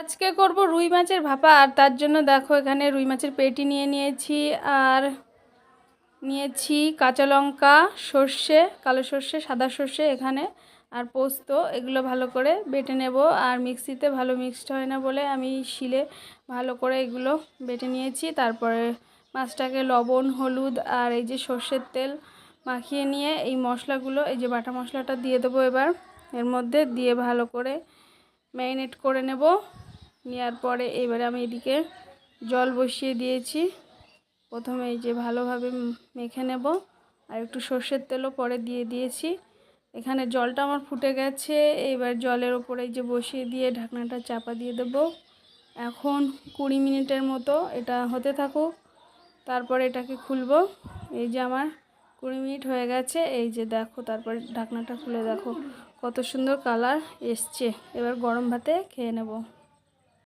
আজকে করব রুই মাছের ভাপা। আর তার জন্য দেখো এখানে রুই মাছের পেটি নিয়ে নিয়েছি, আর নিয়েছি কাঁচা লঙ্কা, সর্ষে, কালো সর্ষে, সাদা সর্ষে এখানে, আর পোস্ত। এগুলো ভালো করে বেটে নেব। আর মিক্সিতে ভালো মিক্সড হয় না বলে আমি শিলে ভালো করে এগুলো বেটে নিয়েছি। তারপরে মাছটাকে লবণ, হলুদ আর এই যে সর্ষের তেল মাখিয়ে নিয়ে এই মশলাগুলো, এই যে বাটা মশলাটা দিয়ে দেবো এবার এর মধ্যে দিয়ে ভালো করে ম্যারিনেট করে নেব। নেওয়ার পরে এবারে আমি এদিকে জল বসিয়ে দিয়েছি। প্রথমে এই যে ভালোভাবে মেখে নেব, আর একটু সর্ষের তেলও পরে দিয়ে দিয়েছি। এখানে জলটা আমার ফুটে গেছে। এবার জলের ওপরে এই যে বসিয়ে দিয়ে ঢাকনাটা চাপা দিয়ে দেব। এখন 20 মিনিটের মতো এটা হতে থাকুক, তারপরে এটাকে খুলব। এই যে আমার 20 মিনিট হয়ে গেছে, এই যে দেখো, তারপরে ঢাকনাটা খুলে দেখো কত সুন্দর কালার এসছে। এবার গরম ভাতে খেয়ে নেব।